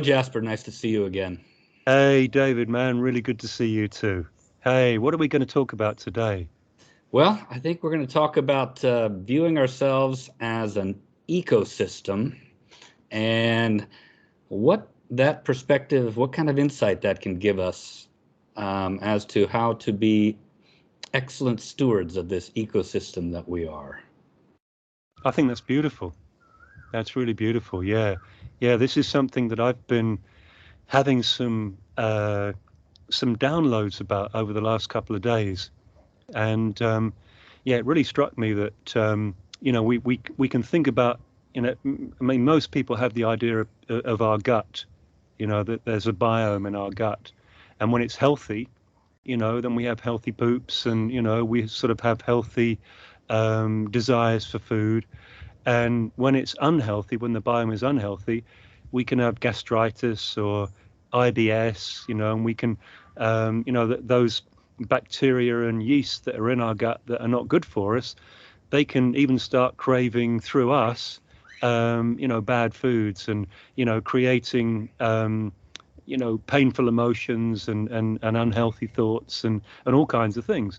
Jasper, nice to see you again. Hey, David, man, really good to see you too. Hey, what are we going to talk about today? Well, I think we're going to talk about viewing ourselves as an ecosystem and what that perspective, what kind of insight that can give us as to how to be excellent stewards of this ecosystem that we are. I think that's beautiful. That's really beautiful. Yeah. Yeah, this is something that I've been having some downloads about over the last couple of days. And yeah, it really struck me that we can think about, I mean, most people have the idea of our gut, that there's a biome in our gut. And when it's healthy, then we have healthy poops, and we sort of have healthy desires for food. And when it's unhealthy, when the biome is unhealthy, we can have gastritis or IBS, and we can, those bacteria and yeast that are in our gut that are not good for us, they can even start craving through us, bad foods, and creating painful emotions and unhealthy thoughts and all kinds of things.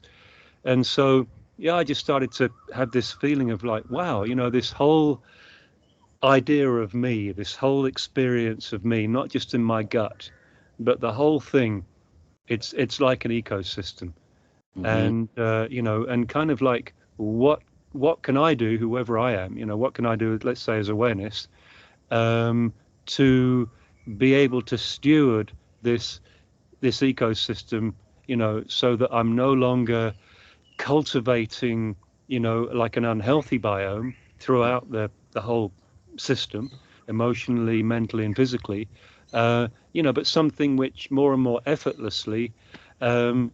And so, yeah, I just started to have this feeling of like, wow, this whole idea of me, this whole experience of me, not just in my gut, but the whole thing, it's like an ecosystem. Mm-hmm. And and kind of like what can I do, whoever I am, what can I do, let's say, as awareness, to be able to steward this ecosystem, so that I'm no longer cultivating, like an unhealthy biome throughout the whole system, emotionally, mentally, and physically, but something which more and more effortlessly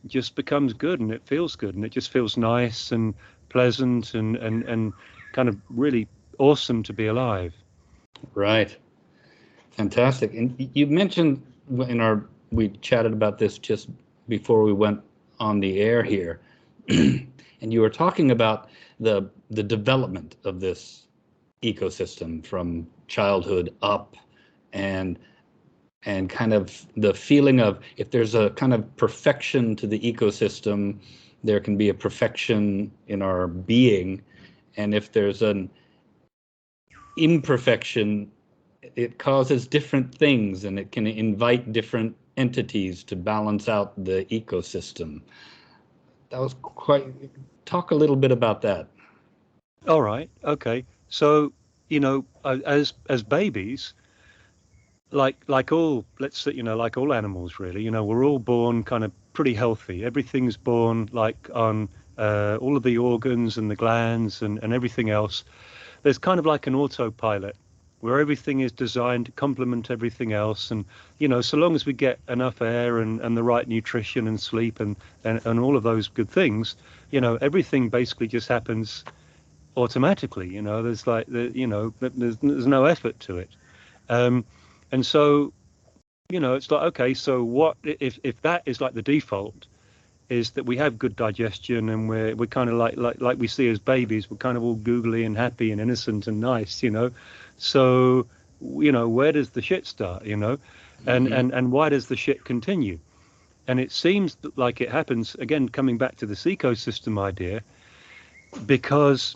just becomes good, and it feels good, and it just feels nice and pleasant and kind of really awesome to be alive. Right. Fantastic. And you mentioned we chatted about this just before we went on the air here. And you were talking about the development of this ecosystem from childhood up, and kind of the feeling of, if there's a kind of perfection to the ecosystem, there can be a perfection in our being. And if there's an imperfection, it causes different things, and it can invite different entities to balance out the ecosystem. That was quite, talk a little bit about that. All right, okay. So, as babies, like all, let's say, like all animals, really, we're all born kind of pretty healthy. Everything's born like on all of the organs and the glands and everything else. There's kind of like an autopilot where everything is designed to complement everything else. And, so long as we get enough air and the right nutrition and sleep and all of those good things, everything basically just happens automatically. There's like there's no effort to it. Um, and so, it's like, okay, so what if that is like the default, is that we have good digestion, and we're kind of like we see as babies, we're kind of all googly and happy and innocent and nice, So, where does the shit start, and Mm-hmm. and why does the shit continue? And it seems like it happens again, coming back to this ecosystem idea, because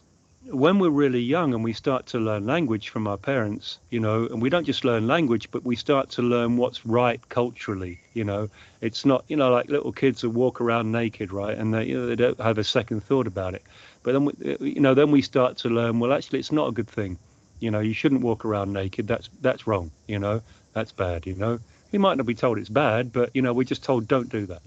when we're really young and we start to learn language from our parents, and we don't just learn language, but we start to learn what's right culturally. It's not, like little kids who walk around naked, right? And they don't have a second thought about it. But then then we start to learn, well, actually, it's not a good thing. You shouldn't walk around naked. That's wrong. That's bad. We might not be told it's bad, but we're just told don't do that.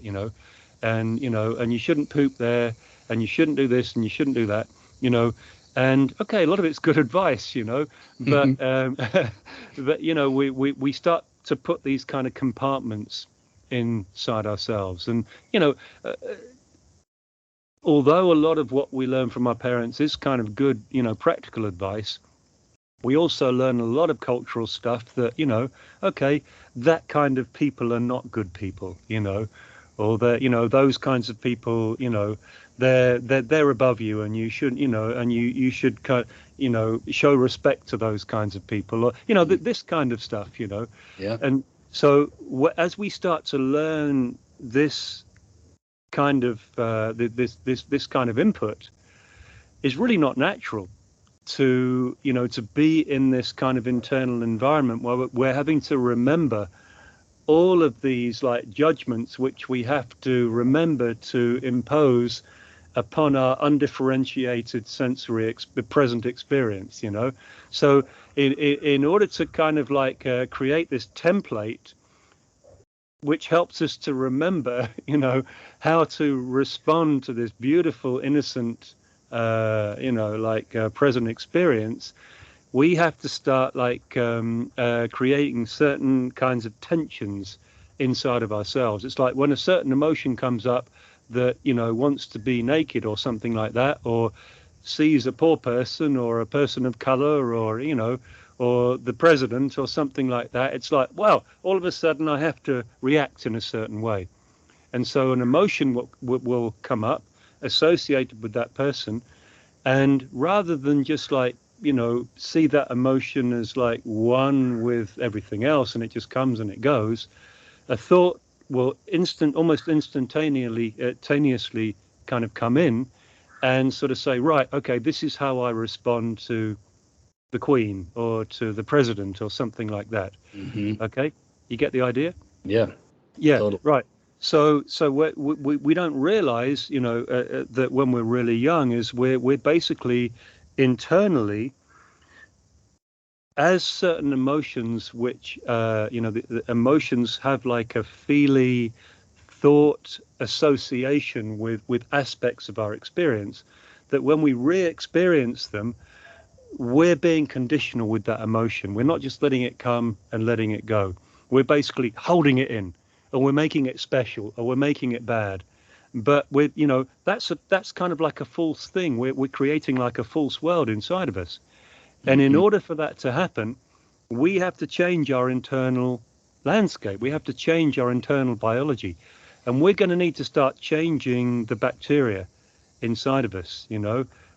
And you shouldn't poop there, and you shouldn't do this, and you shouldn't do that. you know and okay, a lot of it's good advice, but but we start to put these kind of compartments inside ourselves. And uh, although a lot of what we learn from our parents is kind of good, practical advice, we also learn a lot of cultural stuff that, okay, that kind of people are not good people, or that, those kinds of people, they're above you, and you should, and you should show respect to those kinds of people, or this kind of stuff, Yeah. And so as we start to learn this kind of this kind of input, is really not natural to be in this kind of internal environment where we're having to remember all of these like judgments which we have to remember to impose upon our undifferentiated sensory present experience. So in order to kind of like create this template which helps us to remember how to respond to this beautiful, innocent present experience, we have to start creating certain kinds of tensions inside of ourselves. It's like when a certain emotion comes up that wants to be naked or something like that, or sees a poor person or a person of color, or the president or something like that. It's like, well, all of a sudden I have to react in a certain way, and so an emotion will come up associated with that person. And rather than just see that emotion as like one with everything else and it just comes and it goes, a thought will almost instantaneously kind of come in and sort of say, right, okay, this is how I respond to the Queen or to the president or something like that. Mm-hmm. Okay, you get the idea? Yeah. Yeah, Totally. right. So we don't realize, that when we're really young, is we're basically internally, as certain emotions, which the emotions have like a feely thought association with aspects of our experience, that when we re-experience them, we're being conditional with that emotion. We're not just letting it come and letting it go. We're basically holding it in, or we're making it special, or we're making it bad. But that's kind of like a false thing. We're creating like a false world inside of us. And in Mm-hmm. order for that to happen, we have to change our internal landscape. We have to change our internal biology. And we're going to need to start changing the bacteria inside of us.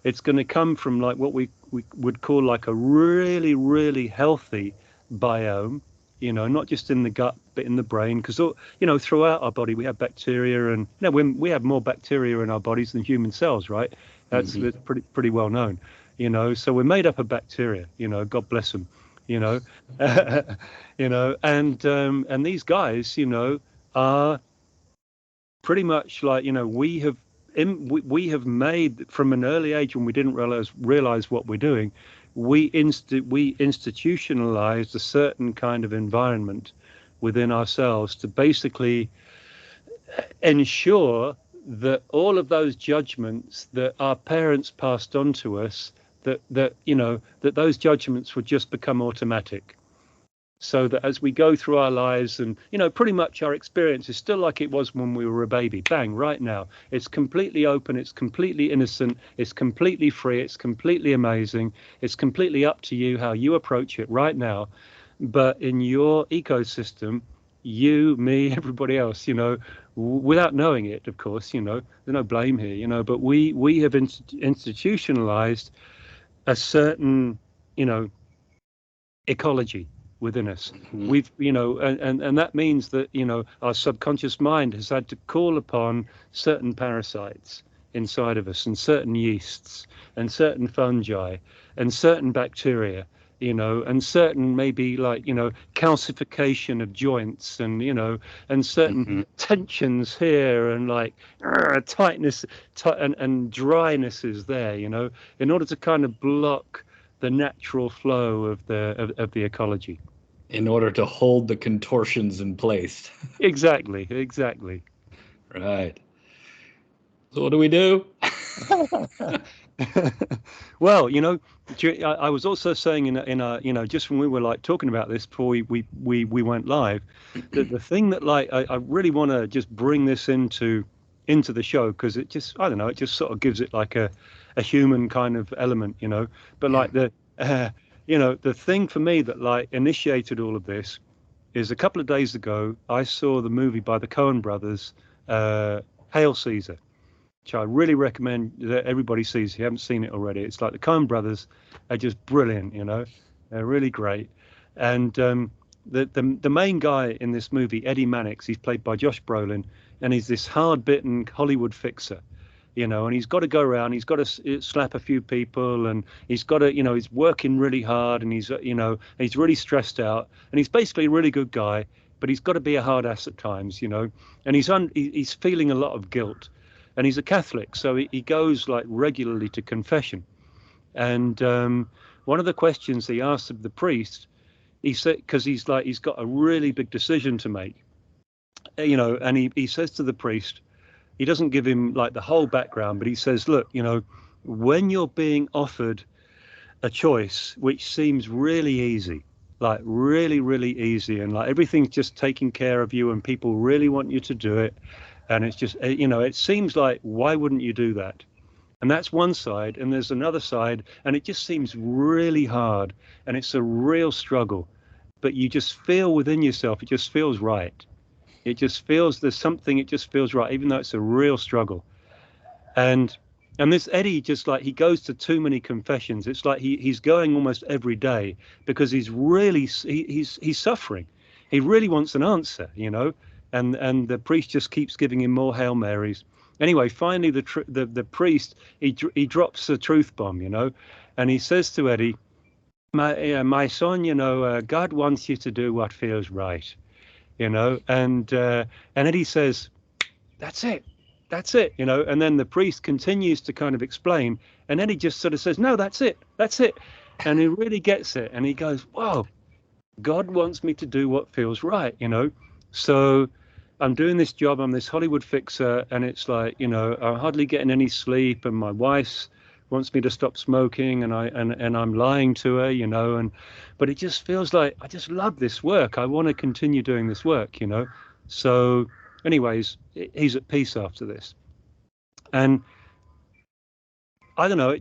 It's going to come from like what we would call like a really, really healthy biome, not just in the gut, but in the brain. Because, throughout our body, we have bacteria, and when we have more bacteria in our bodies than human cells, right? That's pretty well known, so we're made up of bacteria, God bless them, and these guys, are pretty much like, we have made from an early age, when we didn't realize what we're doing, we institutionalized a certain kind of environment within ourselves to basically ensure that all of those judgments that our parents passed on to us, that those judgments would just become automatic. So that as we go through our lives, and pretty much our experience is still like it was when we were a baby. Bang, right now it's completely open, it's completely innocent, it's completely free, it's completely amazing, it's completely up to you how you approach it right now. But in your ecosystem, you, me, everybody else, without knowing it, of course, there's no blame here, but we have institutionalized a certain ecology within us. Mm-hmm. We've, and that means that, our subconscious mind has had to call upon certain parasites inside of us, and certain yeasts, and certain fungi, and certain bacteria, and certain maybe like, calcification of joints, and, and certain Mm-hmm. tensions here, and like tightness, and dryness is there, in order to kind of block the natural flow of the ecology. In order to hold the contortions in place. Exactly. Right. So what do we do? Well, I was also saying in a just when we were like talking about this before we went live, that the thing that like I really want to just bring this into the show, because it just, I don't know, it just sort of gives it like a human kind of element, but Yeah. like the thing for me that like initiated all of this is a couple of days ago I saw the movie by the Coen brothers, Hail Caesar. which I really recommend that everybody sees if you haven't seen it already. It's like the Coen brothers are just brilliant, you know, they're really great. And the main guy in this movie, Eddie Mannix, he's played by Josh Brolin, and he's this hard-bitten Hollywood fixer, you know, and he's got to go around, he's got to slap a few people, and he's got to, you know, he's working really hard, and he's, you know, he's really stressed out, and he's basically a really good guy, but he's got to be a hard ass at times, you know, and he's feeling a lot of guilt, and he's a Catholic, so he goes like regularly to confession, and one of the questions he asks of the priest, he said, because he's got a really big decision to make, you know, and he says to the priest, he doesn't give him like the whole background, but he says, look, you know, when you're being offered a choice which seems really easy, like really, really easy, and like everything's just taking care of you and people really want you to do it, and it's just, you know, it seems like, why wouldn't you do that? And that's one side, and there's another side, and it just seems really hard, and it's a real struggle, but you just feel within yourself, it just feels right. It just feels, there's something, it just feels right, even though it's a real struggle. And this Eddie, just like, he goes to too many confessions. It's like he's going almost every day because he's really, he's suffering. He really wants an answer, you know, and the priest just keeps giving him more Hail Marys. Anyway, finally, the priest, he drops a truth bomb, you know, and he says to Eddie, my son, you know, God wants you to do what feels right, you know, and Eddie says, that's it, you know, and then the priest continues to kind of explain, and Eddie just sort of says, no, that's it, and he really gets it, and he goes, whoa, God wants me to do what feels right, you know, so I'm doing this job, I'm this Hollywood fixer, and it's like, you know, I'm hardly getting any sleep, and my wife wants me to stop smoking, and I'm lying to her, you know, but it just feels like I just love this work. I want to continue doing this work, you know. So anyways, he's at peace after this. And I don't know,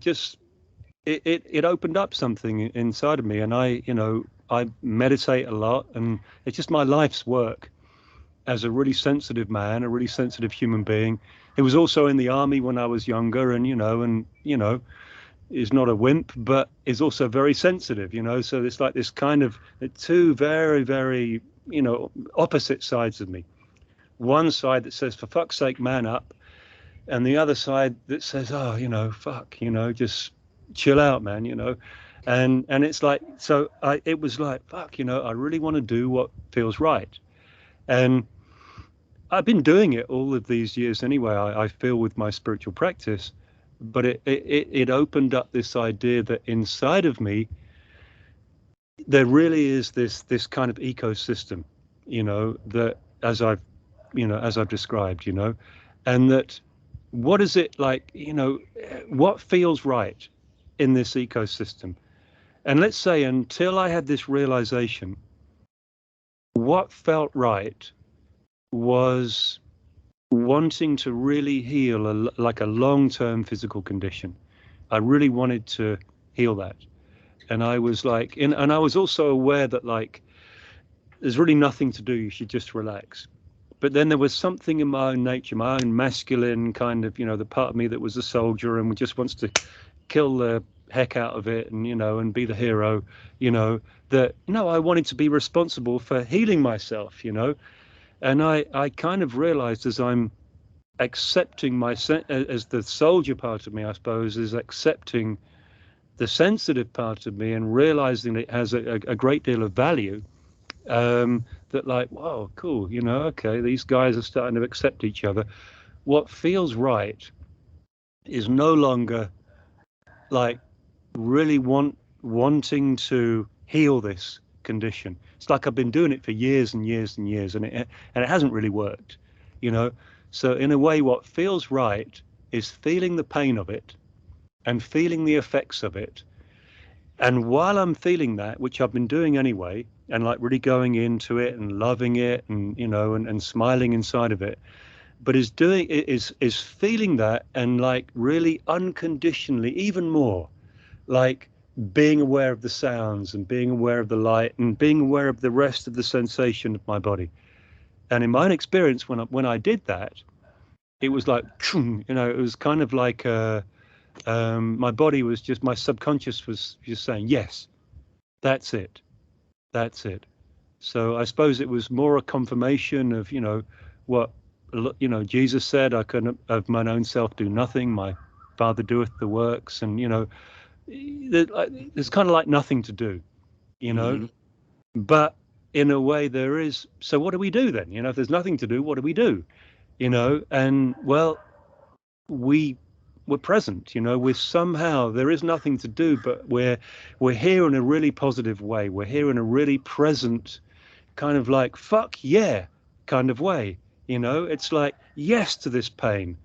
it opened up something inside of me, and I, you know, I meditate a lot, and it's just my life's work as a really sensitive man, a really sensitive human being. He was also in the army when I was younger, and you know, is not a wimp, but is also very sensitive, you know. So it's like this kind of two very, very, you know, opposite sides of me. One side that says, for fuck's sake, man up. And the other side that says, oh, you know, fuck, you know, just chill out, man, you know. And it's like, so it was like, fuck, you know, I really want to do what feels right. And I've been doing it all of these years anyway, I feel, with my spiritual practice. But it opened up this idea that inside of me, there really is this kind of ecosystem, you know, that as I've described, you know, and that what is it like, you know, what feels right in this ecosystem? And let's say until I had this realization, what felt right was wanting to really heal like a long-term physical condition. I really wanted to heal that. And I was like, and I was also aware that like, there's really nothing to do. You should just relax. But then there was something in my own nature, my own masculine kind of, you know, the part of me that was a soldier and just wants to kill the heck out of it and, you know, and be the hero, you know, that, you know, I wanted to be responsible for healing myself, you know. And I kind of realized as I'm accepting as the soldier part of me, I suppose, is accepting the sensitive part of me and realizing it has a great deal of value, that like, wow, cool, you know, okay, these guys are starting to accept each other. What feels right is no longer like really wanting to heal this condition. It's like I've been doing it for years and years and years, and it hasn't really worked, you know. So in a way, what feels right is feeling the pain of it and feeling the effects of it. And while I'm feeling that, which I've been doing anyway, and like really going into it and loving it and, you know, and smiling inside of it, but is feeling that and like really unconditionally, even more, like being aware of the sounds and being aware of the light and being aware of the rest of the sensation of my body. And in my own experience, when I did that, it was like, you know, it was kind of like my body was just, my subconscious was just saying, yes, that's it, that's it. So I suppose it was more a confirmation of, you know, what, you know, Jesus said, I can of mine own self do nothing, my Father doeth the works. And, you know, there's kind of like nothing to do, you know, but in a way there is. So what do we do then? You know, if there's nothing to do, what do we do? You know, and well, we're present, you know, we're somehow, there is nothing to do, but we're here in a really positive way. We're here in a really present kind of like, fuck yeah, kind of way. You know, it's like, yes to this pain,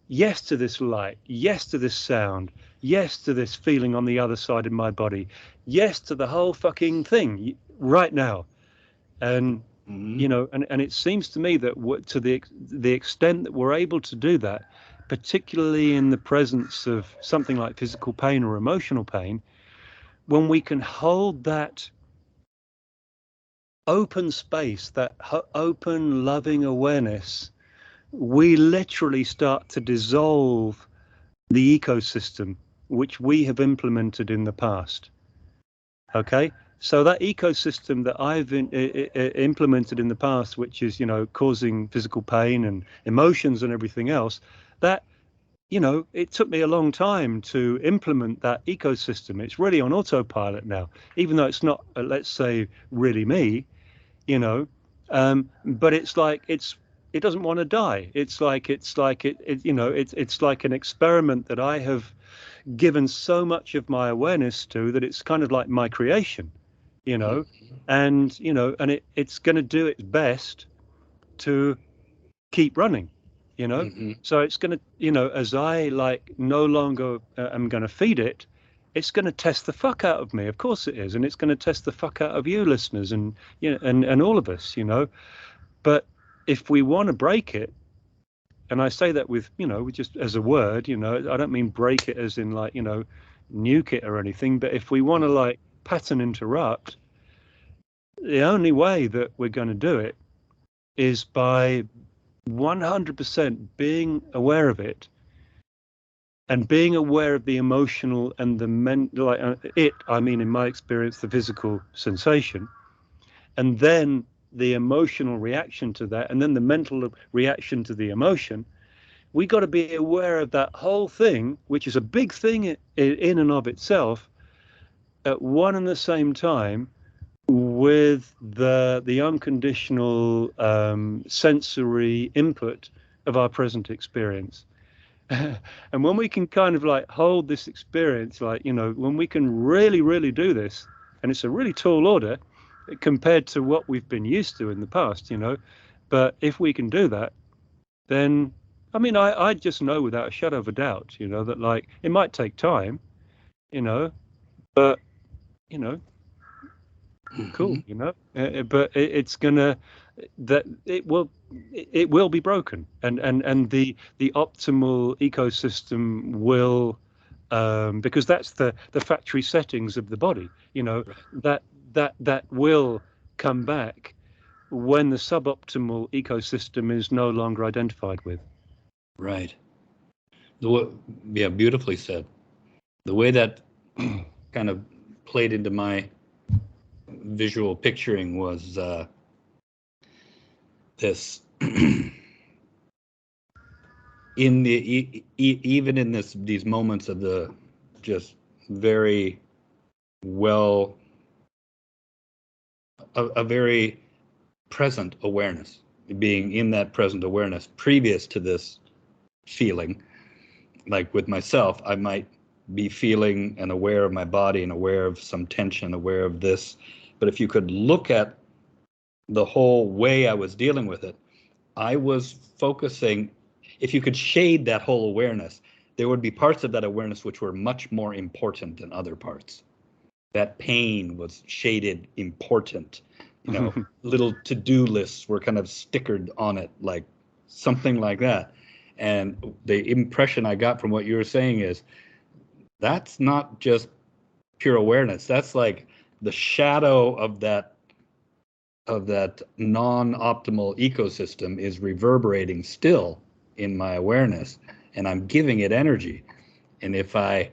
yes to this light, yes to this sound, yes to this feeling on the other side of my body, yes to the whole fucking thing right now. And you know, and it seems to me that to the extent that we're able to do that, particularly in the presence of something like physical pain or emotional pain, when we can hold that open space, that open, loving awareness, we literally start to dissolve the ecosystem which we have implemented in the past. Okay, so that ecosystem that I've implemented in the past, which is, you know, causing physical pain and emotions and everything else, that, you know, it took me a long time to implement that ecosystem. It's really on autopilot now, even though it's not, let's say, really me, you know, but it's like it doesn't want to die. It's like you know, it's like an experiment that I have given so much of my awareness to, that it's kind of like my creation, you know, and you know, and it's going to do its best to keep running, you know. So it's going to, you know, as I like no longer am going to feed it, it's going to test the fuck out of me. Of course it is. And it's going to test the fuck out of you listeners, and, you know, and all of us, you know. But if we want to break it, and I say that with, you know, just as a word, you know, I don't mean break it as in like, you know, nuke it or anything, but if we want to like pattern interrupt, the only way that we're going to do it is by 100% being aware of it, and being aware of the emotional and the mental, like I mean, in my experience, the physical sensation, and then the emotional reaction to that, and then the mental reaction to the emotion. We got to be aware of that whole thing, which is a big thing in and of itself, at one and the same time, with the unconditional sensory input of our present experience. And when we can kind of like hold this experience, like, you know, when we can really, really do this, and it's a really tall order compared to what we've been used to in the past, you know, but if we can do that, then, I mean, I just know without a shadow of a doubt, you know, that like it might take time, you know, but, you know, cool, you know, but it's gonna, that it will be broken, and the optimal ecosystem will, because that's the factory settings of the body, you know, that will come back when the suboptimal ecosystem is no longer identified with. Right. Yeah, beautifully said. The way that kind of played into my visual picturing was this in the even in these moments of the just very well, a very present awareness, being in that present awareness previous to this feeling. Like with myself, I might be feeling and aware of my body and aware of some tension, aware of this, but if you could look at the whole way I was dealing with it, I was focusing, if you could shade that whole awareness, there would be parts of that awareness which were much more important than other parts. That pain was shaded important, you know, little to-do lists were kind of stickered on it, like something like that. And the impression I got from what you were saying is that's not just pure awareness. That's like the shadow of that non-optimal ecosystem is reverberating still, in my awareness, and I'm giving it energy. And if I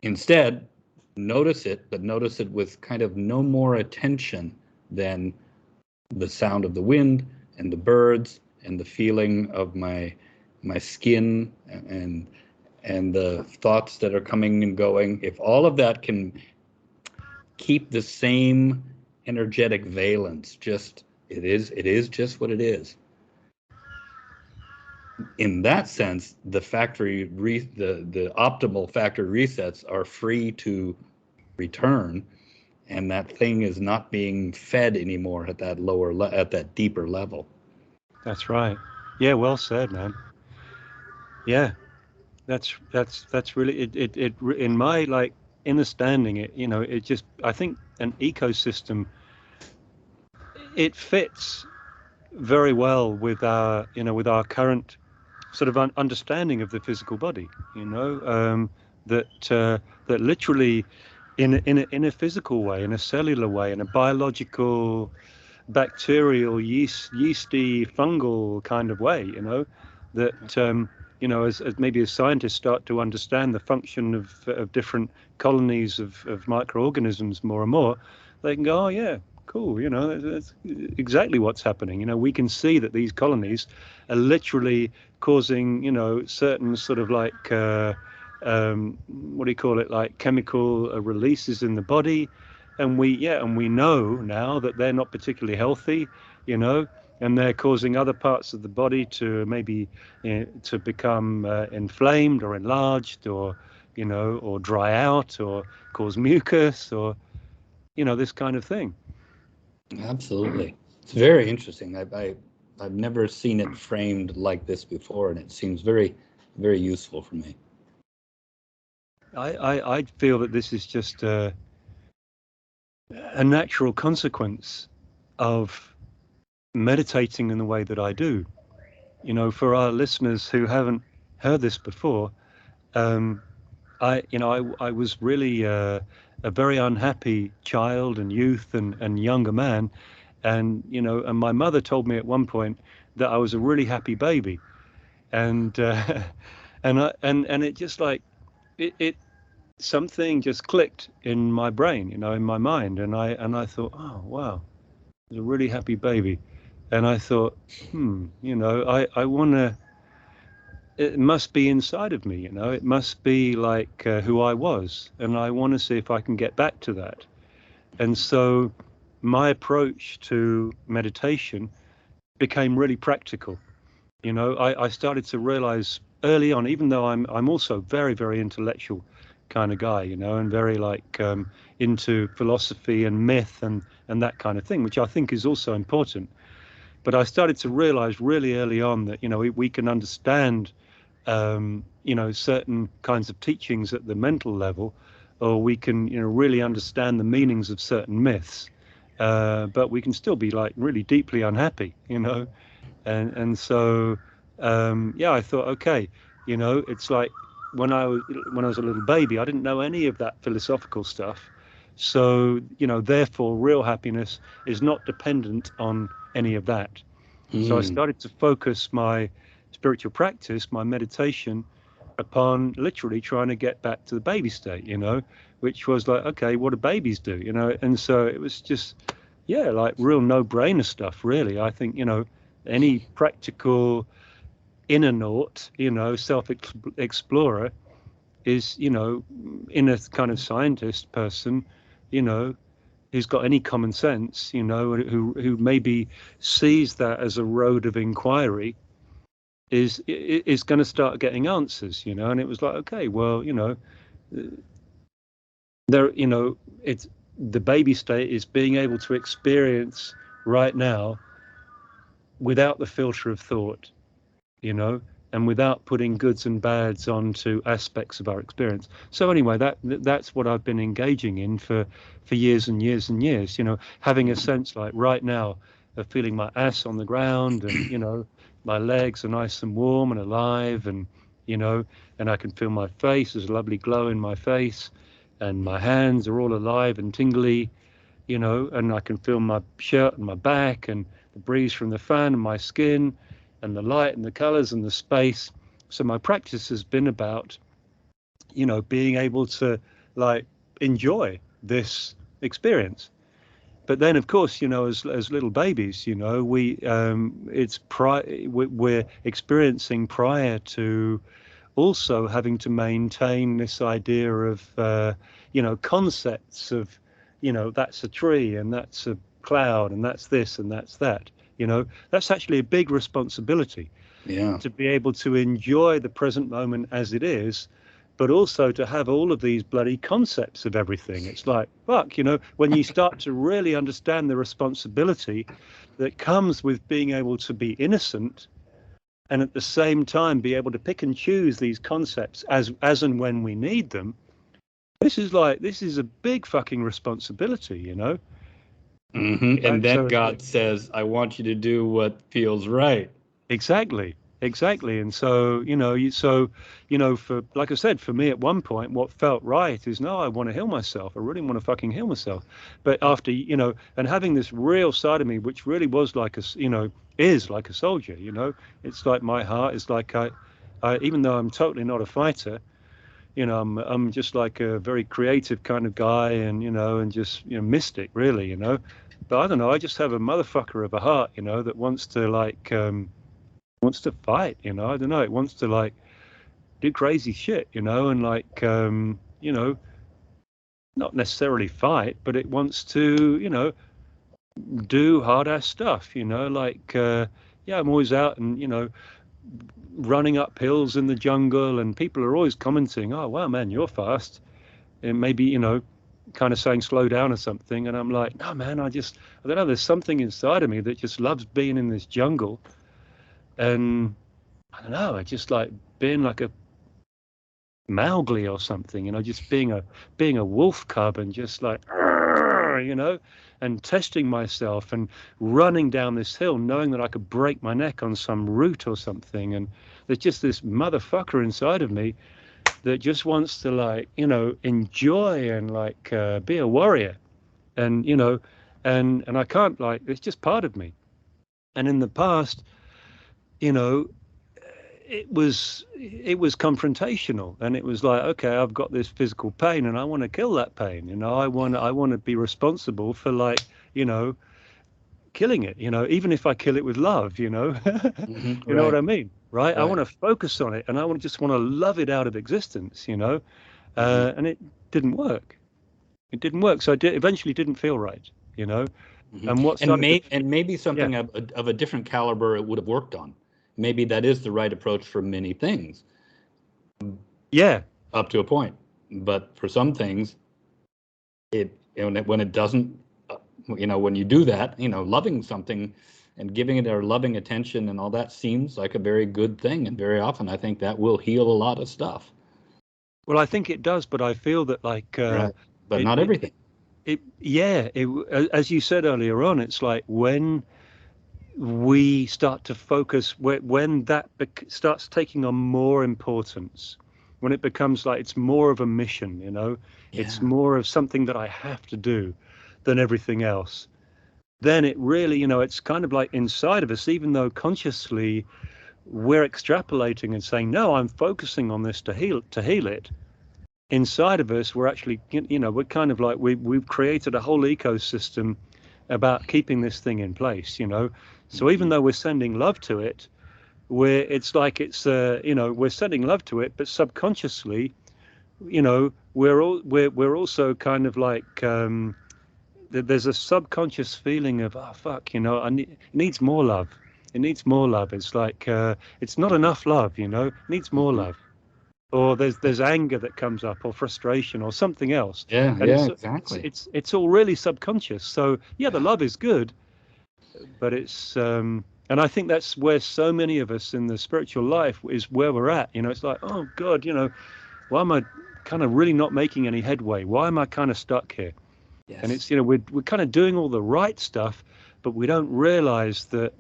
instead notice it, but notice it with kind of no more attention than the sound of the wind and the birds and the feeling of my skin and the thoughts that are coming and going, if all of that can keep the same energetic valence, just it is just what it is. In that sense, the optimal factory resets are free to return, and that thing is not being fed anymore at that at that deeper level. That's right. Yeah, well said, man. Yeah, that's really it in my like understanding it. You know, it just, I think an ecosystem, it fits very well with our, you know, with our current sort of understanding of the physical body. You know, that literally in a physical way, in a cellular way, in a biological, bacterial, yeasty, fungal kind of way, you know, that you know, as maybe as scientists start to understand the function of different colonies of microorganisms more and more, they can go, oh yeah, cool, you know, that's exactly what's happening. You know, we can see that these colonies are literally causing, you know, certain sort of like what do you call it, like chemical releases in the body, and we know now that they're not particularly healthy, you know, and they're causing other parts of the body to maybe to become inflamed or enlarged, or, you know, or dry out, or cause mucus, or, you know, this kind of thing. Absolutely. It's very interesting. I've never seen it framed like this before, and it seems very, very useful for me. I feel that this is just a natural consequence of meditating in the way that I do. You know, for our listeners who haven't heard this before, I was really a very unhappy child and youth and younger man, and, you know, and my mother told me at one point that I was a really happy baby, and and it just like it something just clicked in my brain, you know, in my mind, and I thought, oh wow, I was a really happy baby, and I thought, you know, I want to. It must be inside of me, you know. It must be like who I was, and I want to see if I can get back to that. And so, my approach to meditation became really practical. You know, I started to realize early on, even though I'm also very, very intellectual kind of guy, you know, and very like into philosophy and myth and that kind of thing, which I think is also important. But I started to realize really early on that, you know, we can understand you know, certain kinds of teachings at the mental level, or we can, you know, really understand the meanings of certain myths, but we can still be like really deeply unhappy, you know. And so yeah, I thought, okay, you know, it's like when I was a little baby, I didn't know any of that philosophical stuff, so, you know, therefore real happiness is not dependent on any of that. So I started to focus my spiritual practice, my meditation, upon literally trying to get back to the baby state, you know, which was like, okay, what do babies do, you know? And so it was just, yeah, like real no-brainer stuff, really. I think, you know, any practical inner naut, you know, self-explorer is, you know, in a kind of scientist person, you know, who's got any common sense, you know, who maybe sees that as a road of inquiry, is going to start getting answers, you know. And it was like, okay, well, you know, there, you know, it's the baby state is being able to experience right now without the filter of thought, you know, and without putting goods and bads onto aspects of our experience. So anyway, that's what I've been engaging in for years and years and years, you know, having a sense like right now of feeling my ass on the ground, and, you know, my legs are nice and warm and alive, and, you know, and I can feel my face, there's a lovely glow in my face, and my hands are all alive and tingly, you know, and I can feel my shirt and my back and the breeze from the fan and my skin, and the light and the colors and the space. So my practice has been about, being able to like enjoy this experience. But then, of course, as little babies, we're experiencing prior to also having to maintain this idea of, concepts of, that's a tree and that's a cloud and that's this and that's that. That's actually a big responsibility. Yeah. To be able to enjoy the present moment as it is, but also to have all of these bloody concepts of everything. It's like, fuck, when you start to really understand the responsibility that comes with being able to be innocent and at the same time be able to pick and choose these concepts as and when we need them. This is a big fucking responsibility, And Right? then So God says, I want you to do what feels right. exactly. And so, for, like I said, for me at one point, what felt right is, no, I want to heal myself. I really want to fucking heal myself. But after, and having this real side of me, which really was like is like a soldier, it's like my heart is like, even though I'm totally not a fighter, I'm just like a very creative kind of guy and, and just, mystic really, but I don't know, I just have a motherfucker of a heart, that wants to like, wants to fight, I don't know, it wants to like do crazy shit, and like, not necessarily fight, but it wants to, do hard ass stuff, like, yeah, I'm always out and, running up hills in the jungle, and people are always commenting, oh, wow, man, you're fast. And maybe, kind of saying slow down or something. And I'm like, no, man, I don't know, there's something inside of me that just loves being in this jungle. And I don't know, I just like being like a Mowgli or something, just being a wolf cub and just like, and testing myself and running down this hill, knowing that I could break my neck on some root or something. And there's just this motherfucker inside of me that just wants to like, enjoy and like be a warrior. And, and I can't, like, it's just part of me. And in the past, you know, it was confrontational, and it was like, okay, I've got this physical pain and I want to kill that pain, I want to be responsible for, like, killing it, even if I kill it with love, you know Right. what I mean, right? I Right. want to focus on it, and I just want to love it out of existence, and it didn't work. So eventually didn't feel right, and what And started to, maybe yeah. something of a different caliber it would have worked on. Maybe that is the right approach for many things Yeah. up to a point. But for some things, when it doesn't, when you do that, loving something and giving it our loving attention and all that seems like a very good thing. And very often I think that will heal a lot of stuff. Well, I think it does, but I feel that, like, Right. But it, not it, everything. as you said earlier on, it's like when we start to focus, when that starts taking on more importance, when it becomes like it's more of a mission, it's Yeah. more of something that I have to do than everything else, then it really, it's kind of like inside of us, even though consciously we're extrapolating and saying, no, I'm focusing on this to heal it. Inside of us, we're actually, we're kind of like, we've created a whole ecosystem about keeping this thing in place, so even though we're sending love to it, it's like it's we're sending love to it, but subconsciously, we're also kind of like, there's a subconscious feeling of, oh fuck, it needs more love. It needs more love. It's like, it's not enough love, it needs more love. Or there's anger that comes up, or frustration, or something else, Yeah. and Yeah. it's Exactly. it's all really subconscious. So yeah, the love is good, but it's and I think that's where so many of us in the spiritual life is where we're at. It's like, oh God, why am I kind of really not making any headway? Why am I kind of stuck here? And Yes. it's, we're kind of doing all the right stuff, but we don't realize that,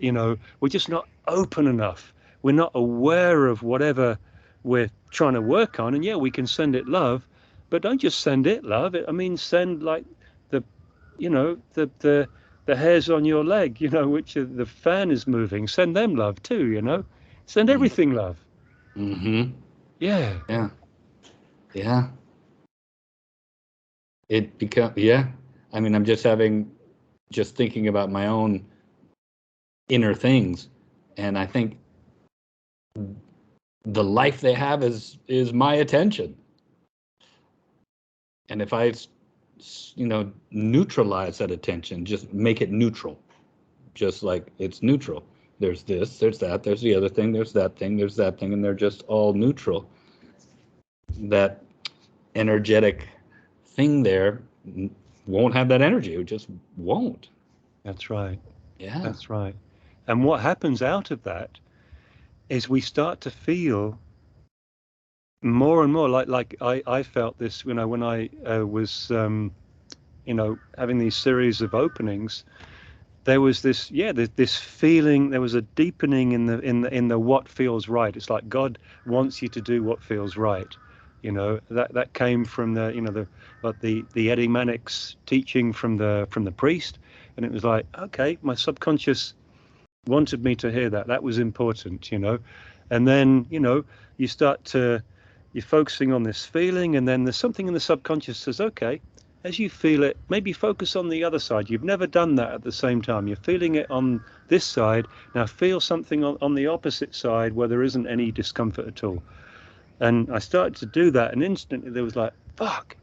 we're just not open enough. We're not aware of whatever we're trying to work on. And yeah, we can send it love, but don't just send it love. I mean, send like the, the the hairs on your leg, which the fan is moving, send them love too, send everything love. Mm-hmm. Yeah. Yeah. Yeah. Yeah. I mean, I'm just thinking about my own inner things. And I think the life they have is my attention. And if I, neutralize that attention, just make it neutral, just like it's neutral. There's this, there's that, there's the other thing, there's that thing, there's that thing, and they're just all neutral. That energetic thing there won't have that energy. It just won't. That's right. Yeah. That's right. And what happens out of that is we start to feel more and more like I felt this, when I was having these series of openings. There was this feeling. There was a deepening in the what feels right. It's like God wants you to do what feels right. That came from the Eddie Mannix teaching from the priest, and it was like, okay, my subconscious wanted me to hear that. That was important, and then you're focusing on this feeling, and then there's something in the subconscious says, okay, as you feel it, maybe focus on the other side. You've never done that at the same time. You're feeling it on this side. Now feel something on the opposite side where there isn't any discomfort at all. And I started to do that, and instantly there was like, fuck.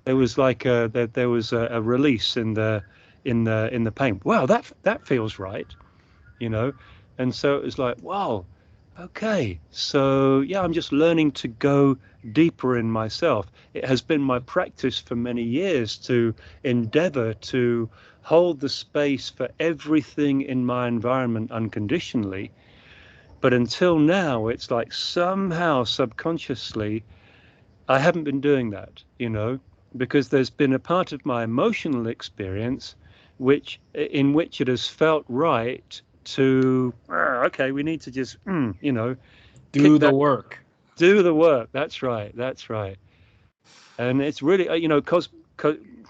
There was like there was a release in the pain. Wow, that feels right, And so it was like, wow, okay. So yeah, I'm just learning to go deeper in myself. It has been my practice for many years to endeavor to hold the space for everything in my environment unconditionally. But until now, it's like somehow subconsciously, I haven't been doing that, because there's been a part of my emotional experience in which it has felt right to, okay, we need to just, Do the work. Do the work. That's right. That's right. And it's really,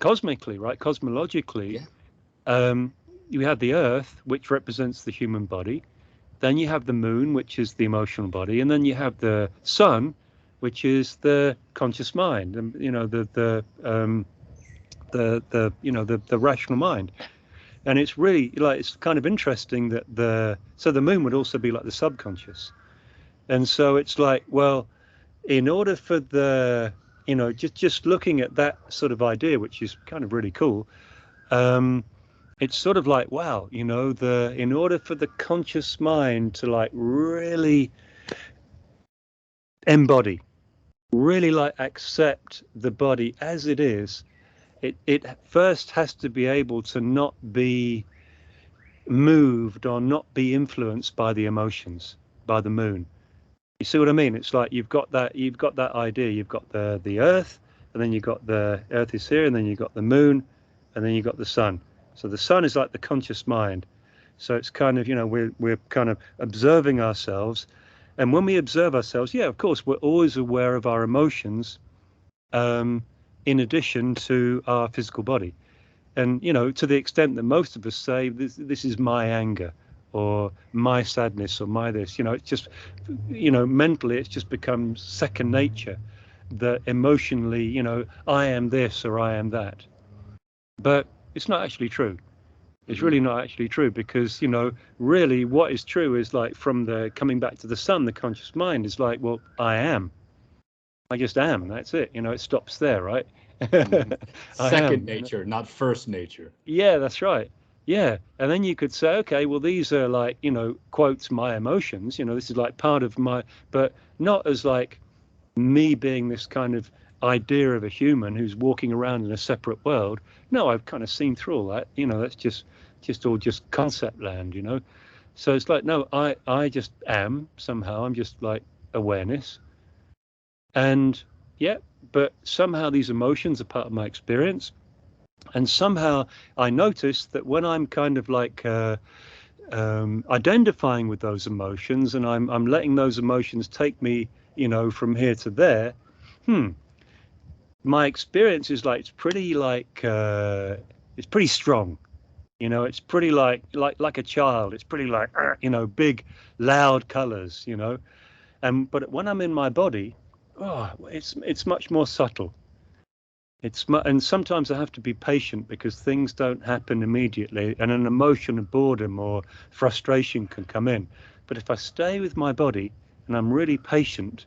cosmically, right? Cosmologically, you have the Earth, which represents the human body. Then you have the moon, which is the emotional body, and then you have the sun, which is the conscious mind, and the rational mind. And it's really like, it's kind of interesting that the moon would also be like the subconscious. And so it's like, well, in order for just looking at that sort of idea, which is kind of really cool, it's sort of like, wow, in order for the conscious mind to like really embody, really like accept the body as it is, it first has to be able to not be moved or not be influenced by the emotions, by the moon. You see what I mean? It's like you've got that idea. You've got the Earth, and then you've got the Earth is here, and then you've got the moon, and then you've got the sun. So the sun is like the conscious mind. So it's kind of, we're kind of observing ourselves. And when we observe ourselves, yeah, of course, we're always aware of our emotions, in addition to our physical body. And, to the extent that most of us say, this is my anger, or my sadness, or my this, it's just, mentally, it's just become second nature, that emotionally, I am this or I am that. But it's not actually true. It's really not actually true, because, really what is true is like, from the coming back to the sun, the conscious mind is like, well, I am. I just am. That's it. It stops there, right? Second nature, not first nature. Yeah, that's right. Yeah. And then you could say, okay, well, these are like, quotes, my emotions, this is like part of my, but not as like me being this kind of idea of a human who's walking around in a separate world. No, I've kind of seen through all that, that's just all just concept land, So it's like, no, I just am somehow. I'm just like awareness. And yeah, but somehow these emotions are part of my experience. And somehow I noticed that when I'm kind of like identifying with those emotions, and I'm letting those emotions take me, from here to there, my experience is like, it's pretty strong. You know, it's pretty like a child. It's pretty like, you know, big, loud colors, you know. But when I'm in my body, oh, it's much more subtle. And sometimes I have to be patient because things don't happen immediately, and an emotion of boredom or frustration can come in. But if I stay with my body and I'm really patient,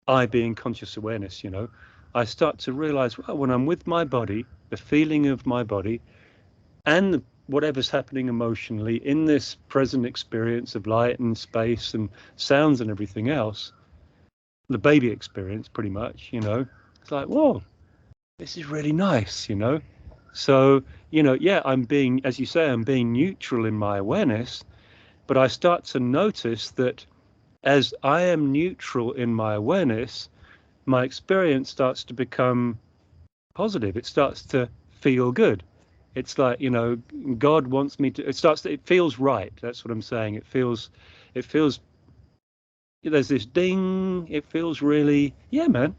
I being conscious awareness, you know, I start to realize, well, when I'm with my body, the feeling of my body and whatever's happening emotionally in this present experience of light and space and sounds and everything else, the baby experience pretty much, you know, it's like, whoa, this is really nice, you know. So, you know, yeah, I'm being, as you say, I'm being neutral in my awareness, but I start to notice that as I am neutral in my awareness, my experience starts to become positive. It starts to feel good. It's like, you know, God wants me to, it feels right. That's what I'm saying. It feels, there's this ding. It feels really, yeah, man,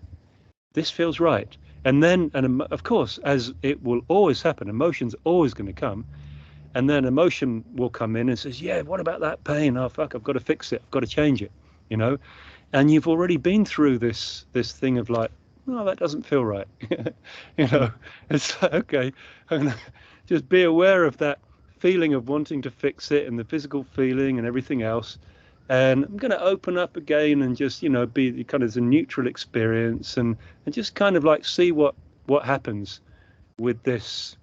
this feels right. And then, and of course, as it will always happen, emotion's always going to come. And then emotion will come in and says, yeah, what about that pain? Oh, fuck, I've got to fix it. I've got to change it, you know? And you've already been through this thing of like, no, that doesn't feel right. You know, it's like, okay, and just be aware of that feeling of wanting to fix it and the physical feeling and everything else. And I'm going to open up again and just, you know, be kind of a neutral experience and just kind of like see what happens with this,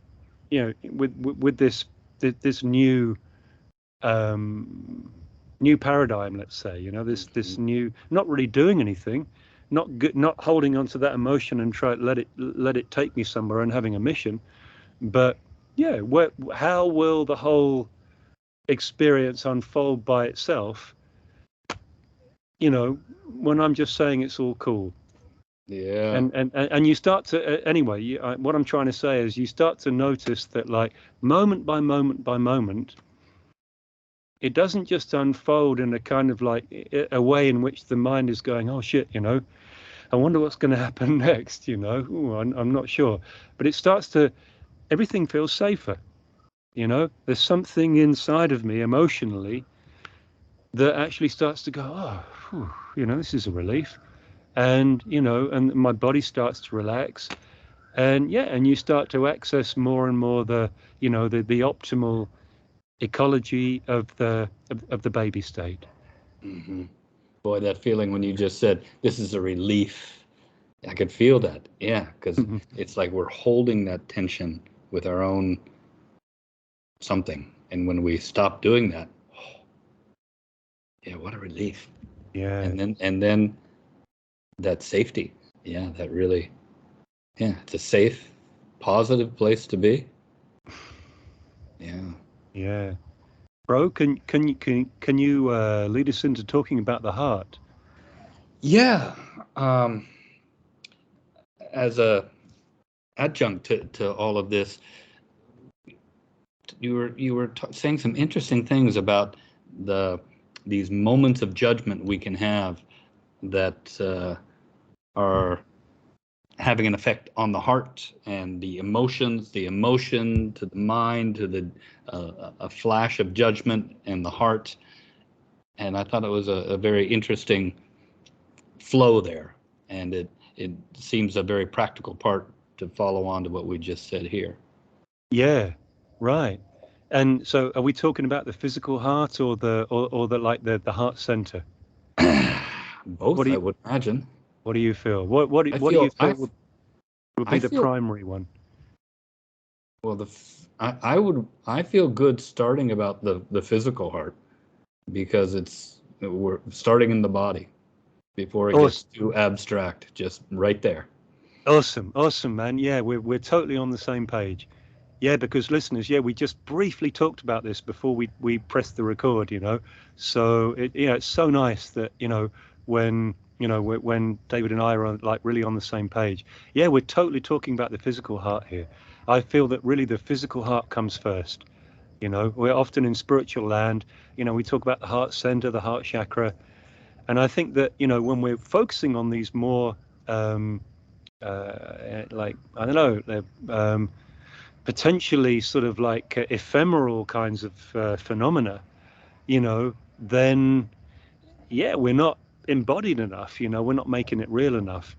you know, with this new um, new paradigm, let's say, you know, this new, not really doing anything, not holding on to that emotion and try to let it take me somewhere and having a mission, but yeah, how will the whole experience unfold by itself, you know, when I'm just saying it's all cool. Yeah. And you start to anyway, what I'm trying to say is you start to notice that like moment by moment by moment, it doesn't just unfold in a kind of like a way in which the mind is going, oh shit, you know, I wonder what's going to happen next, you know. Ooh, I'm not sure. But it starts to, everything feels safer, you know. There's something inside of me emotionally that actually starts to go, oh, whew, you know, this is a relief. And, you know, and my body starts to relax. And yeah, and you start to access more and more the, you know, the optimal ecology of the baby state. Hmm. Boy, that feeling when you just said, this is a relief. I could feel that. Yeah, because it's like we're holding that tension with our own something. And when we stop doing that, oh, yeah, what a relief. Yeah. And then that safety. Yeah, that really, yeah, it's a safe, positive place to be. Yeah. Yeah. Bro, can you lead us into talking about the heart? Yeah. Um, as a adjunct to all of this, you were saying some interesting things about the these moments of judgment we can have that are having an effect on the heart and the emotions, the emotion to the mind, to the a flash of judgment and the heart. And I thought it was a very interesting flow there, and it seems a very practical part to follow on to what we just said here. Yeah, right. And so are we talking about the physical heart or the like the heart center? What Both, do I you would imagine. what do you feel? What I what do you feel feel would be I the feel primary one? well. I feel good starting about the physical heart because we're starting in the body before it gets Awesome. too abstract. Just right there. Awesome, man. Yeah, we're totally on the same page. Yeah, because listeners, yeah, we just briefly talked about this before we pressed the record, you know. So it's so nice that, you know, when when David and I are on, like really on the same page. Yeah, we're totally talking about the physical heart here. I feel that really the physical heart comes first. You know, we're often in spiritual land, you know, we talk about the heart center, the heart chakra, and I think that, you know, when we're focusing on these more like I don't know, potentially sort of like ephemeral kinds of phenomena, then yeah, we're not embodied enough. We're not making it real enough.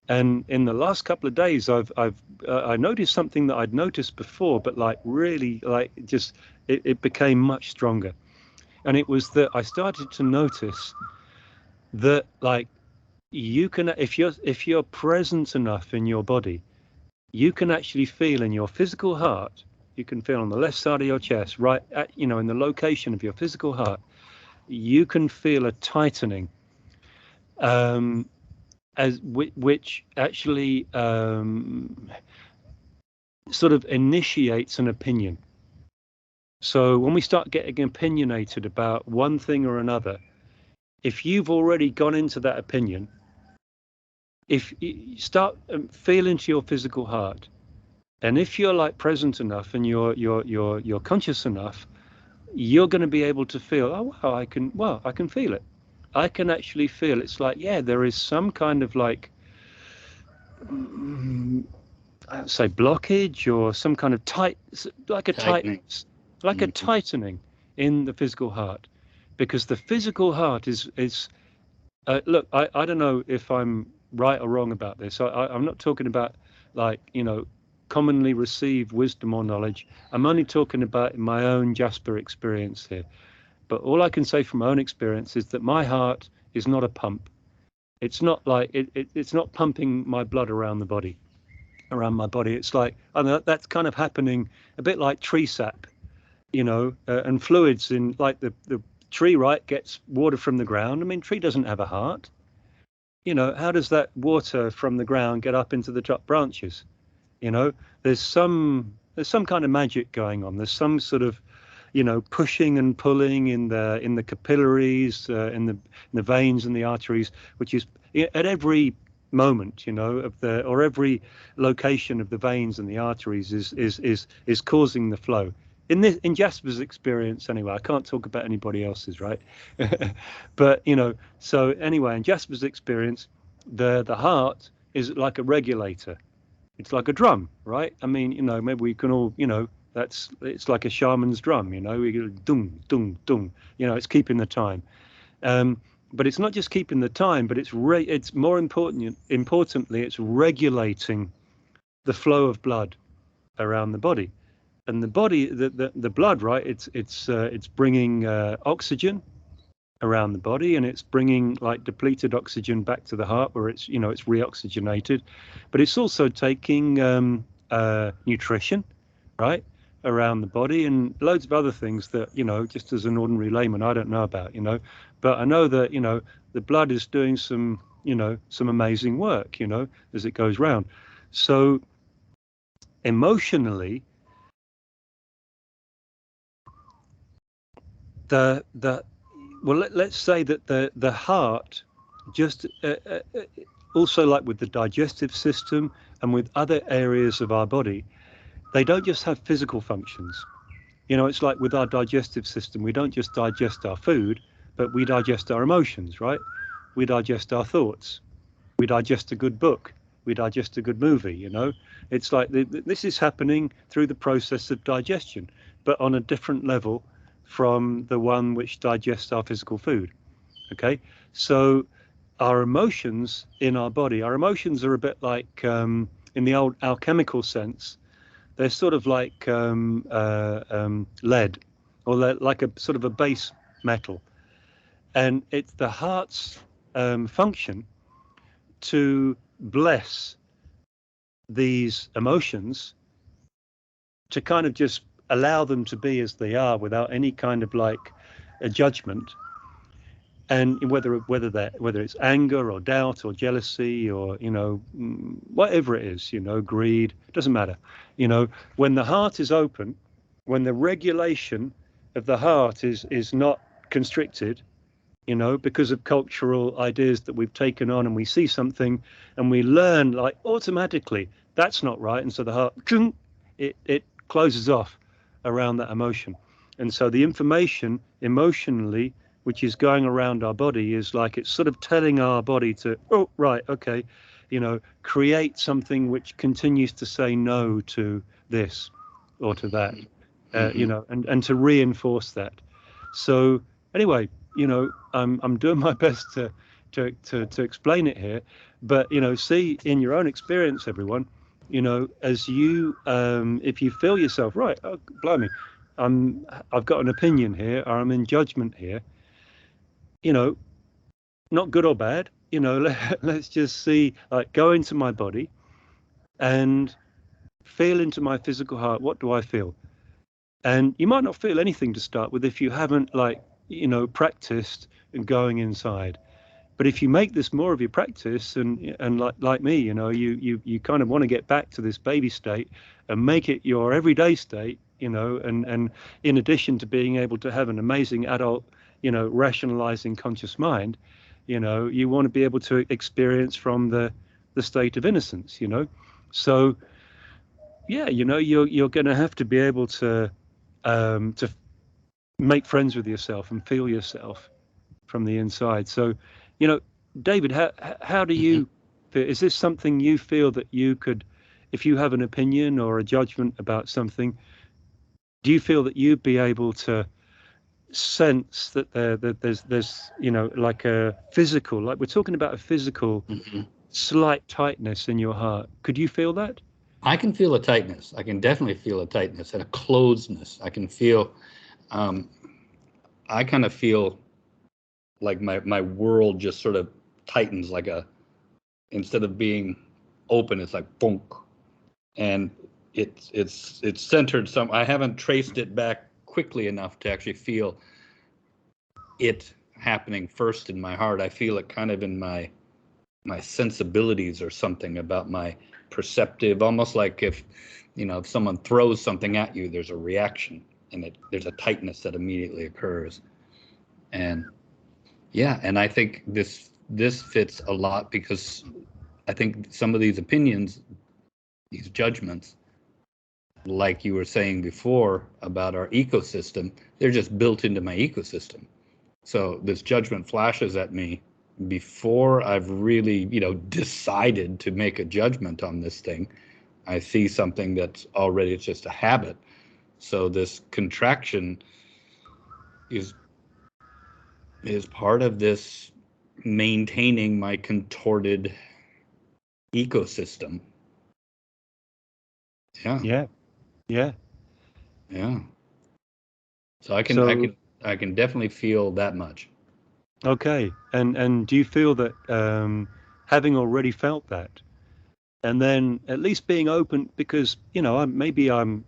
And in the last couple of days, I noticed something that I'd noticed before, but like really, like just it became much stronger. And it was that I started to notice that like you can, if you're present enough in your body, you can actually feel in your physical heart. You can feel on the left side of your chest, right at, in the location of your physical heart. You can feel a tightening. Which actually sort of initiates an opinion. So when we start getting opinionated about one thing or another, if you've already gone into that opinion, if you start feeling to your physical heart, and if you're like present enough and you're conscious enough, you're going to be able to feel, oh wow, I can feel it. I can actually feel it's like, yeah, there is some kind of like say blockage or some kind of Tightening. a tightening in the physical heart, because the physical heart is look, I don't know if I'm right or wrong about this. I'm not talking about like commonly received wisdom or knowledge. I'm only talking about my own Jasper experience here. But all I can say from my own experience is that my heart is not a pump. It's not like it's not pumping my blood around my body. It's like, I know that's kind of happening a bit like tree sap, and fluids in like the tree, right, gets water from the ground. I mean, tree doesn't have a heart. How does that water from the ground get up into the top branches? There's some kind of magic going on. There's some sort of pushing and pulling in the capillaries, in the veins and the arteries, which is at every moment, or every location of the veins and the arteries is causing the flow. In Jasper's experience, anyway, I can't talk about anybody else's, right? But so anyway, in Jasper's experience, the heart is like a regulator. It's like a drum, right? I mean, maybe we can all, it's like a shaman's drum, we go dung, dung, dung, it's keeping the time. But it's not just keeping the time, but it's more importantly, it's regulating the flow of blood around the body. And the body, the blood, right? It's bringing oxygen around the body, and it's bringing like depleted oxygen back to the heart where it's reoxygenated, but it's also taking nutrition, right, around the body, and loads of other things that just as an ordinary layman I don't know about, but I know that the blood is doing some amazing work as it goes round. So emotionally, let's say that the heart just also, like with the digestive system and with other areas of our body, they don't just have physical functions. It's like with our digestive system, we don't just digest our food, but we digest our emotions, right? We digest our thoughts. We digest a good book. We digest a good movie, It's like this is happening through the process of digestion, but on a different level from the one which digests our physical food. Okay, so our emotions in our body, our emotions are a bit like, in the old alchemical sense, they're sort of like lead, or like a sort of a base metal, and it's the heart's function to bless these emotions, to kind of just allow them to be as they are without any kind of like a judgment. And whether it's anger or doubt or jealousy or whatever it is, greed, doesn't matter. When the heart is open, when the regulation of the heart is not constricted, because of cultural ideas that we've taken on, and we see something and we learn like automatically that's not right, and so the heart it closes off around that emotion. And so the information emotionally which is going around our body is like it's sort of telling our body to, oh right, okay, create something which continues to say no to this. or to that, Mm-hmm. you know, and to reinforce that. So anyway, you know, I'm doing my best to explain it here, but you know, see in your own experience, everyone, you know, as you if you feel yourself right, oh blimey, I've got an opinion here, or I'm in judgment here, you know, not good or bad, you know, let's just see, like, go into my body and feel into my physical heart. What do I feel? And you might not feel anything to start with if you haven't, like, you know, practiced and going inside. But if you make this more of your practice, and like me, you know, you kind of want to get back to this baby state and make it your everyday state, you know, and in addition to being able to have an amazing adult, you know, rationalizing conscious mind, you know, you want to be able to experience from the state of innocence, you know. So yeah, you know, you're going to have to be able to make friends with yourself and feel yourself from the inside. So, you know, David, how do Mm-hmm. you feel? Is this something you feel that you could, if you have an opinion or a judgment about something, do you feel that you'd be able to sense that there's you know, like a physical, like we're talking about a physical Mm-hmm. slight tightness in your heart? Could you feel that? I can feel a tightness. I can definitely feel a tightness and a closedness. I can feel, um, I kind of feel like my world just sort of tightens, like a, instead of being open, it's like bonk. And it's centered some. I haven't traced it back quickly enough to actually feel it happening first in my heart. I feel it kind of in my sensibilities or something about my perceptive, almost like if, you know, if someone throws something at you, there's a reaction, and there's a tightness that immediately occurs. And yeah, and I think this fits a lot because I think some of these opinions, these judgments, like you were saying before about our ecosystem, they're just built into my ecosystem. So this judgment flashes at me before I've really, you know, decided to make a judgment on this thing. I see something that's already, it's just a habit. So this contraction is is part of this maintaining my contorted ecosystem. Yeah, Yeah, yeah. yeah. So I can I So can I can definitely feel that much. okay, and do you feel that having already felt that, and then at least being open, because you know maybe I'm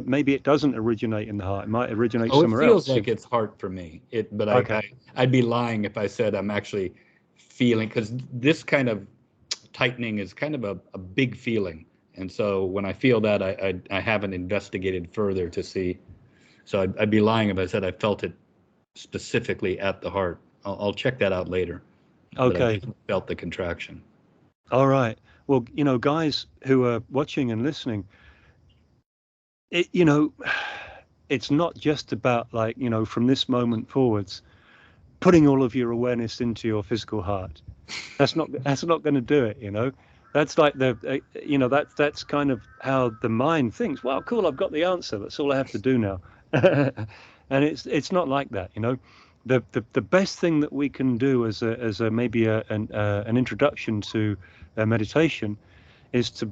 maybe it doesn't originate in the heart, it might originate Oh, it somewhere feels else. like it's hard for me. But Okay, I'd be lying if I said I'm actually feeling, because this kind of tightening is kind of a big feeling. And so when I feel that, I haven't investigated further to see. So I'd be lying if I said I felt it specifically at the heart. I'll check that out later. But I okay, definitely felt the contraction. all right. Well, you know, guys who are watching and listening, you know, it's not just about, like, you know, from this moment forwards, putting all of your awareness into your physical heart. That's not going to do it, you know. That's like you know, that's kind of how the mind thinks. Well, cool, I've got the answer, that's all I have to do now. And it's not like that, you know. The best thing that we can do as a maybe an introduction to meditation is to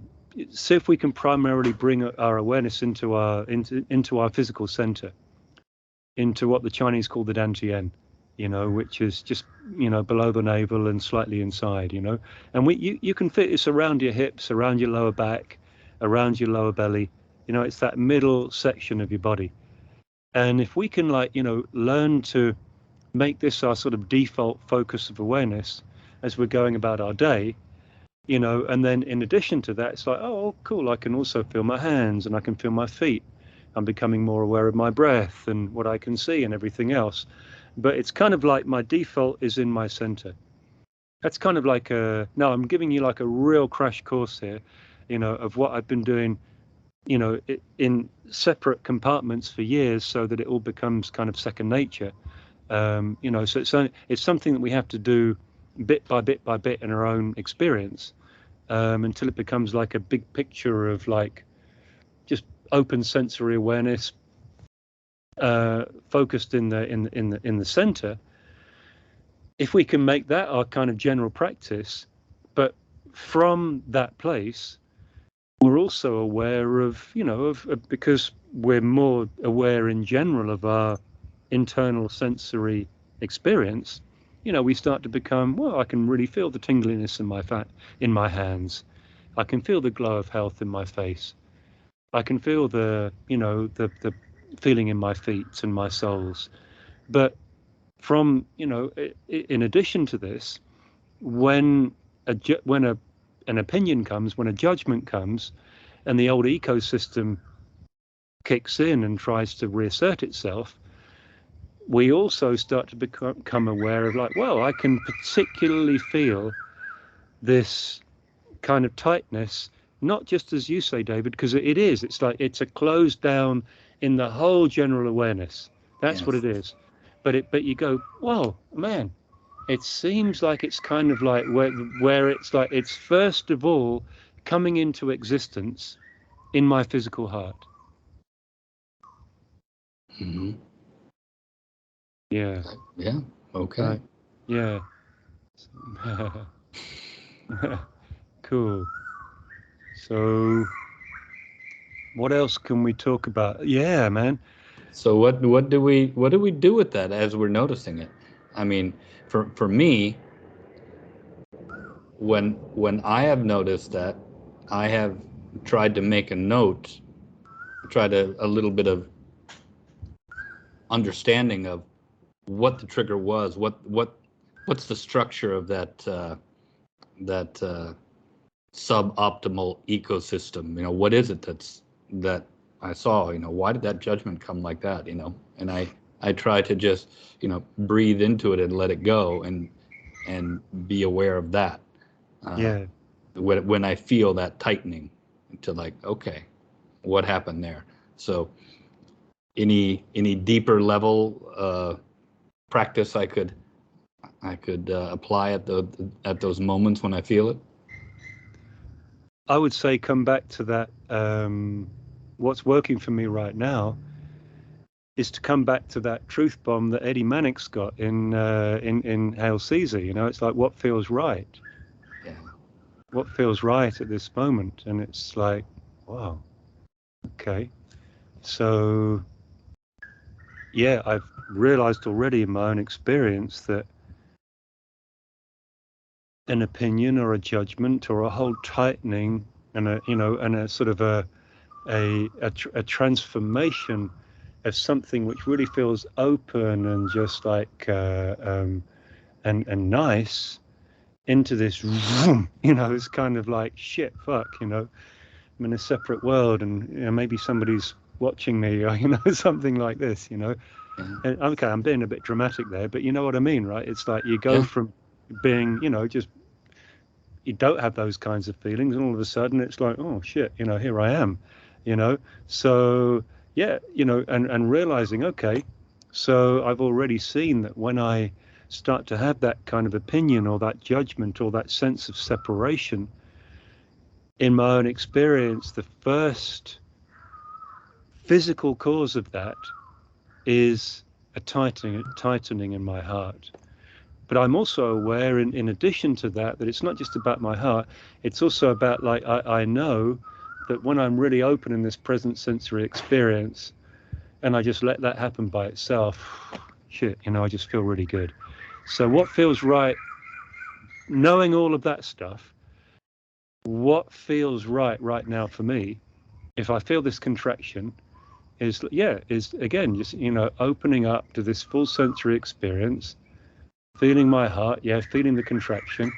see if we can primarily bring our awareness into our physical center, into what the Chinese call the dantian, you know, which is just, you know, below the navel and slightly inside, you know. And you can fit this around your hips, around your lower back, around your lower belly. You know, it's that middle section of your body. And if we can, like, you know, learn to make this our sort of default focus of awareness as we're going about our day, you know, and then in addition to that, it's like, oh, cool, I can also feel my hands and I can feel my feet. I'm becoming more aware of my breath and what I can see and everything else. But it's kind of like my default is in my center. That's kind of like no, I'm giving you like a real crash course here, you know, of what I've been doing, you know, in separate compartments for years, so that it all becomes kind of second nature. You know, so it's something that we have to do bit by bit by bit in our own experience, until it becomes like a big picture of, like, just open sensory awareness, focused in the center. If we can make that our kind of general practice, but from that place, we're also aware of, because we're more aware in general of our internal sensory experience, we start to become, well, I can really feel the tingliness in my hands. I can feel the glow of health in my face. I can feel the feeling in my feet and my soles. But from, in addition to this, when an opinion comes, when a judgment comes, and the old ecosystem kicks in and tries to reassert itself, we also start to become aware of, like, well, I can particularly feel this kind of tightness, not just as you say, David, because it's like it's a closed down in the whole general awareness. That's Yes. what it is. But you go, whoa, man, it seems like it's kind of like where it's like it's first of all coming into existence in my physical heart. Mm-hmm. Yeah. Yeah. Okay. Yeah. Cool. So what else can we talk about? Yeah, man. So what do we do with that as we're noticing it? I mean, for me, when I have noticed that, I have tried to make a note, a little bit of understanding of what the trigger was, what's the structure of that suboptimal ecosystem. What is it that I saw? Why did that judgment come like that? And I try to just breathe into it and let it go, and be aware of that. Yeah. When I feel that tightening, to, like, okay, what happened there? So any deeper level practice I could apply at those moments when I feel it? I would say come back to that. What's working for me right now is to come back to that truth bomb that Eddie Mannix got in Hail Caesar. It's like, what feels right? Yeah. What feels right at this moment? And it's like, wow, okay. So, yeah, I've realized already in my own experience that an opinion or a judgment or a whole tightening and a sort of a transformation of something which really feels open and just like and nice into this vroom, it's kind of like, shit, fuck, I'm in a separate world, and maybe somebody's watching me, or something like this. Yeah. And, okay, I'm being a bit dramatic there, but you know what I mean, right? It's like you go Yeah. from being, just, you don't have those kinds of feelings, and all of a sudden it's like, oh shit, here I am, so yeah, and realizing, okay, so I've already seen that when I start to have that kind of opinion or that judgment or that sense of separation, in my own experience, the first physical cause of that is a tightening in my heart. But I'm also aware, in addition to that it's not just about my heart, it's also about, like, I know that when I'm really open in this present sensory experience and I just let that happen by itself, shit, I just feel really good. So what feels right, knowing all of that stuff, what feels right now for me, if I feel this contraction, is again, just, opening up to this full sensory experience, feeling my heart, feeling the contraction,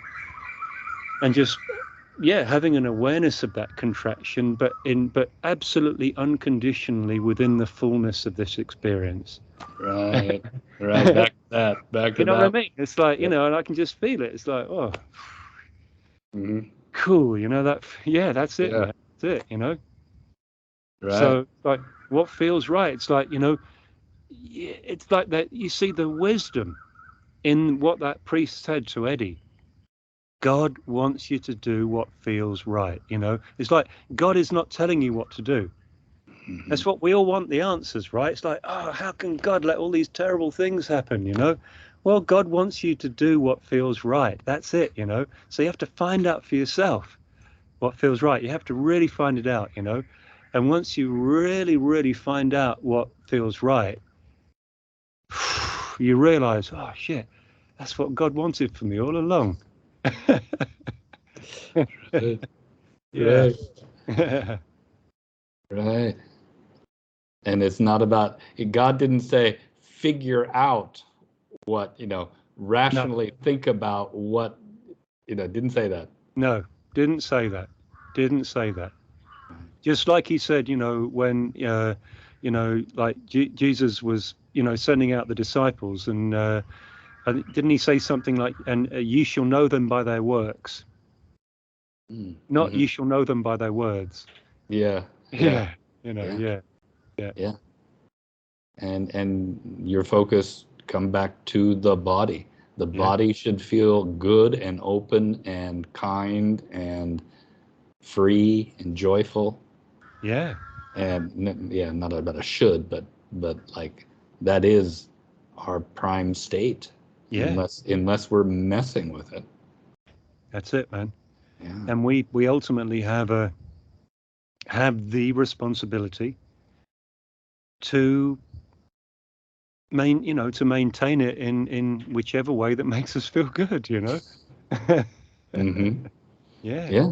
and just, having an awareness of that contraction, but absolutely unconditionally within the fullness of this experience. Right. Back to that. You know what I mean? It's like, and I can just feel it. It's like, oh, Mm-hmm. cool. That's it, Yeah. man. That's it, Right. So, like, what feels right? It's like, it's like that. You see the wisdom in what that priest said to Eddie. God wants you to do what feels right. It's like God is not telling you what to do. Mhm. That's what we all want, the answers, right? It's like, oh, how can God let all these terrible things happen, you know? Well, God wants you to do what feels right. That's it, you know? So you have to find out for yourself what feels right. You have to really find it out, you know? And once you really, really find out what feels right, you realize, oh, shit, that's what God wanted for me all along. Right. Yeah. Right. Right. And it's not about, God didn't say, figure out what, No, rationally think about what, didn't say that. no, didn't say that. Didn't say that. Just like he said, you know, when, like Jesus was, you know, sending out the disciples, and didn't he say something like, and ye shall know them by their works, not Mm-hmm. ye shall know them by their words. Yeah. Yeah. Yeah, you know, Yeah. yeah, yeah, Yeah. And your focus come back to the body. The yeah, body should feel good and open and kind and free and joyful. yeah, And yeah, not about a should, but like that is our prime state, yeah. unless we're messing with it. That's it, man. Yeah. And we ultimately have the responsibility to to maintain it in whichever way that makes us feel good, you know. Mm-hmm. Yeah, Yeah.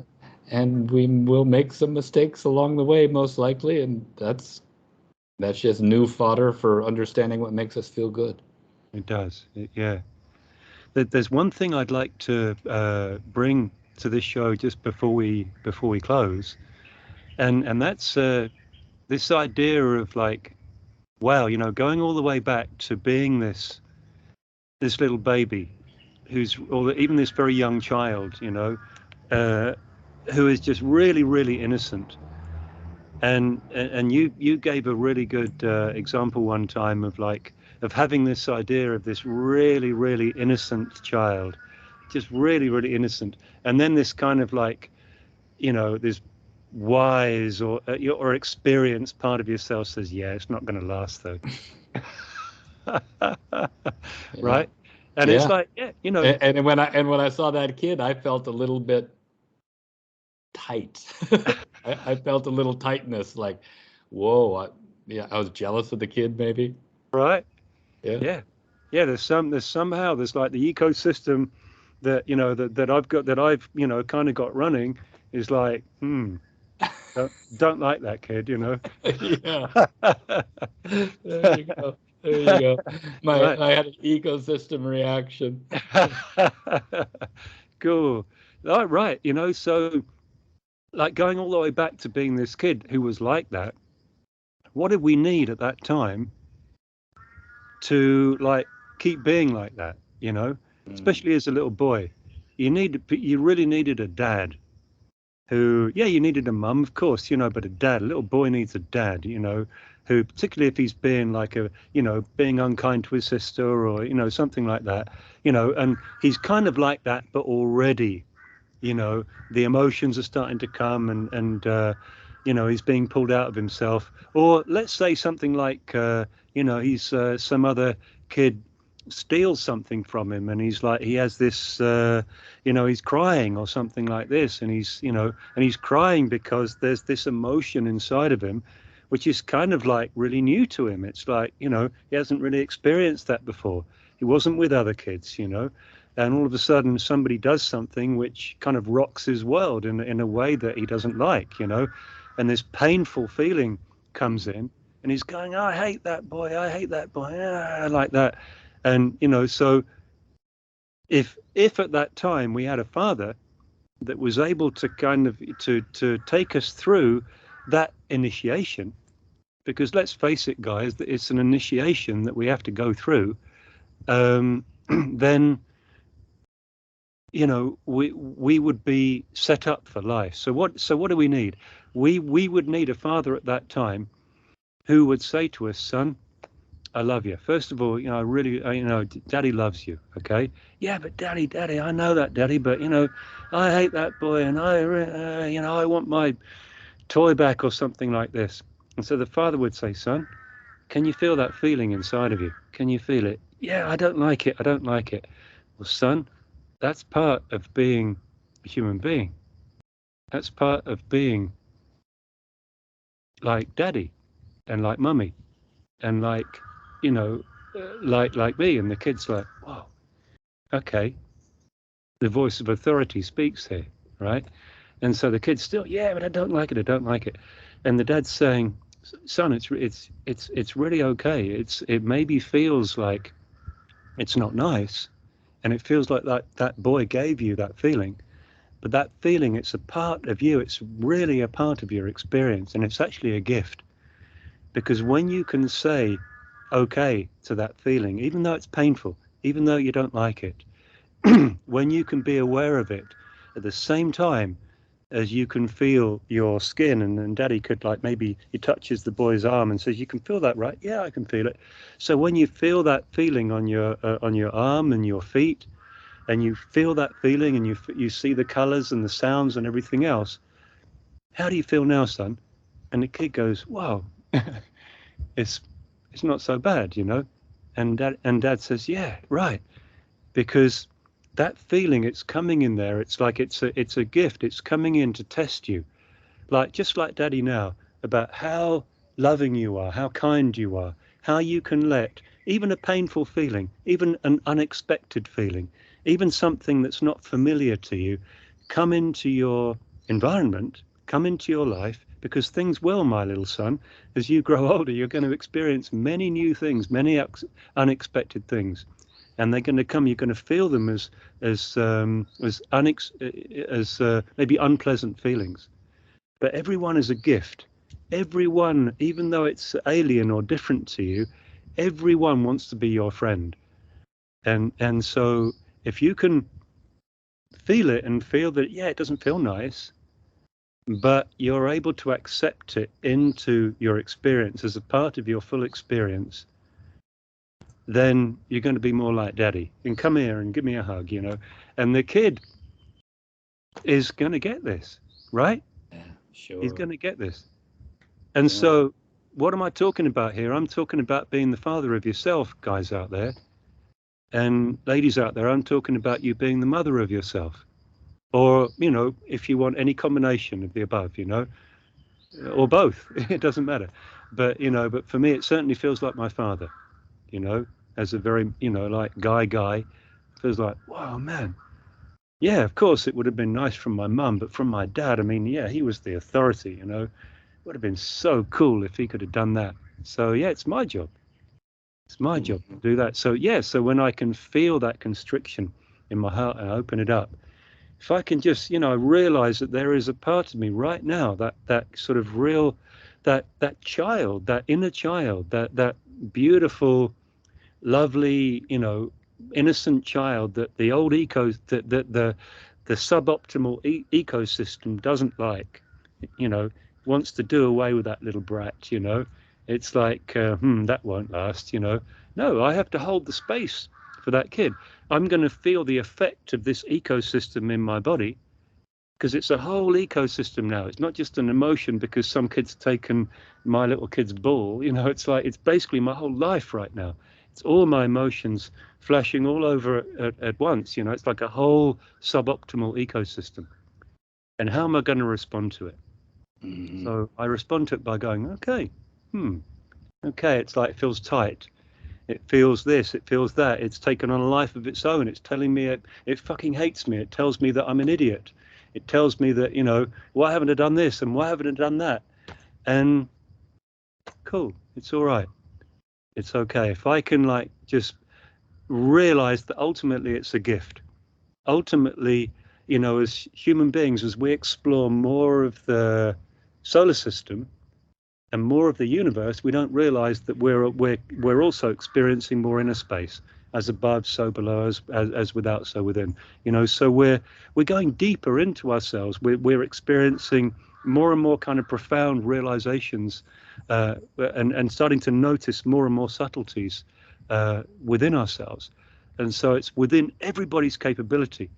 And we will make some mistakes along the way, most likely, and that's just new fodder for understanding what makes us feel good. it does. Yeah. There's one thing I'd like to bring to this show just before we close, and that's this idea of like, wow, you know, going all the way back to being this little baby or even this very young child, you know, uh, who is just really, really innocent. And you gave a really good example one time of like of having this idea of this really, really innocent child, just really, really innocent, and then this kind of like, you know, this wise or experienced part of yourself says, yeah, it's not going to last though. Yeah. Right? And it's Yeah. like, yeah, you know, And when I saw that kid, I felt a little bit tight. I felt a little tightness, like, whoa. Yeah, I was jealous of the kid, maybe. right? Yeah. Yeah. Yeah, there's like the ecosystem that, you know, that I've, you know, kind of got running is like, don't like that kid, you know. Yeah. There you go. There you go. Right. I had an ecosystem reaction. Cool. Right. You know, so like going all the way back to being this kid who was like that, what did we need at that time to like keep being like that, you know, Mm. especially as a little boy? You really needed a dad who, yeah, you needed a mum, of course, you know, but a dad, a little boy needs a dad, you know, who, particularly if he's being like being unkind to his sister or, you know, something like that, you know, and he's kind of like that, but already, you know, the emotions are starting to come and you know, he's being pulled out of himself. Or let's say something like, you know, he's some other kid steals something from him and he's like, he has this, you know, he's crying or something like this. And he's, you know, and he's crying because there's this emotion inside of him, which is kind of like really new to him. It's like, you know, he hasn't really experienced that before. He wasn't with other kids, you know, and all of a sudden somebody does something which kind of rocks his world in a way that he doesn't like, you know, and this painful feeling comes in and he's going, I hate that boy, like that. And, you know, so if at that time we had a father that was able to kind of to take us through that initiation, because let's face it, guys, it's an initiation that we have to go through, then, you know, we would be set up for life. So what do we need? We would need a father at that time who would say to us, son, I love you. First of all, you know, you know, daddy loves you. Okay. Yeah, but daddy, I know that, daddy, but you know, I hate that boy and you know, I want my toy back or something like this. And so the father would say, son, can you feel that feeling inside of you? Can you feel it? Yeah, I don't like it. I don't like it. Well, son, that's part of being a human being. That's part of being like daddy and like mummy and like, you know, like me. And the kid's like, wow, okay. The voice of authority speaks here, right? And so the kid's still, yeah, but I don't like it. I don't like it. And the dad's saying, son, it's really okay. It maybe feels like it's not nice, and it feels like that boy gave you that feeling, but that feeling, it's a part of you. It's really a part of your experience, and it's actually a gift, because when you can say okay to that feeling, even though it's painful, even though you don't like it, when you can be aware of it at the same time as you can feel your skin, and then daddy could, like, maybe he touches the boy's arm and says, you can feel that, right? Yeah, I can feel it. So when you feel that feeling on your arm and your feet, and you feel that feeling, and you see the colors and the sounds and everything else, how do you feel now, son? And the kid goes, wow, it's not so bad, you know. And dad says, yeah, right, because that feeling, it's coming in there. It's like it's a gift. It's coming in to test you, like, just like daddy now, about how loving you are, how kind you are, how you can let even a painful feeling, even an unexpected feeling, even something that's not familiar to you, come into your environment, come into your life, because things will, my little son, as you grow older, you're going to experience many new things, many unexpected things, and they're going to come. You're going to feel them as maybe unpleasant feelings. But everyone is a gift. Everyone, even though it's alien or different to you, everyone wants to be your friend. And so if you can feel it and feel that, yeah, it doesn't feel nice, but you're able to accept it into your experience as a part of your full experience, then you're going to be more like daddy and come here and give me a hug, you know. And the kid is going to get this, right? Yeah, He's sure. going to get this. And Yeah. so what am I talking about here? I'm talking about being the father of yourself, guys out there. And ladies out there, I'm talking about you being the mother of yourself. Or, you know, if you want any combination of the above, you know, or both, it doesn't matter. But, you know, but for me, it certainly feels like my father, you know, as a very, you know, like guy, feels like, wow, man. Yeah, of course, it would have been nice from my mum, but from my dad, I mean, yeah, he was the authority, you know. It would have been so cool if he could have done that. So, yeah, it's my job. It's my job Mhm. to do that. So, yeah, so when I can feel that constriction in my heart and open it up, if I can just, you know, realize that there is a part of me right now, that sort of real, that child, that inner child, that beautiful, lovely, you know, innocent child that the old the suboptimal ecosystem doesn't like, you know, wants to do away with that little brat, you know. It's like, that won't last, you know. No, I have to hold the space for that kid. I'm going to feel the effect of this ecosystem in my body, because it's a whole ecosystem now. It's not just an emotion because some kid's taken my little kid's ball. You know, it's like, it's basically my whole life right now. It's all my emotions flashing all over at once. You know, it's like a whole suboptimal ecosystem. And how am I going to respond to it? Mhm. So I respond to it by going, okay, okay, it's like, it feels tight. It feels this, it feels that. It's taken on a life of its own. It's telling me it fucking hates me. It tells me that I'm an idiot. It tells me that, you know, why haven't I done this and why haven't I done that? And cool, it's all right. It's okay. If I can, like, just realize that ultimately it's a gift. Ultimately, you know, as human beings, as we explore more of the solar system and more of the universe, we don't realize that we're also experiencing more inner space, as above, so below, as without, so within. You know, so we're going deeper into ourselves. We're experiencing more and more kind of profound realizations, and starting to notice more and more subtleties within ourselves. And so it's within everybody's capability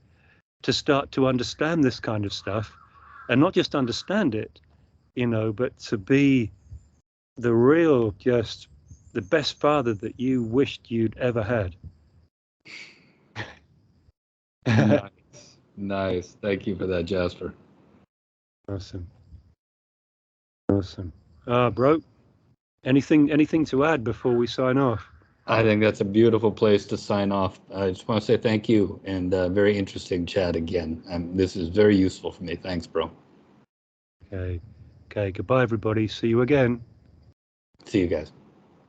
to start to understand this kind of stuff, and not just understand it, you know, but to be the real, just the best father that you wished you'd ever had. Nice. Nice. Thank you for that, Jasper. Awesome. Awesome. Bro, anything to add before we sign off? I think that's a beautiful place to sign off. I just want to say thank you and very interesting chat again. This is very useful for me. Thanks, bro. Okay. Okay. Goodbye, everybody. See you again. See you guys.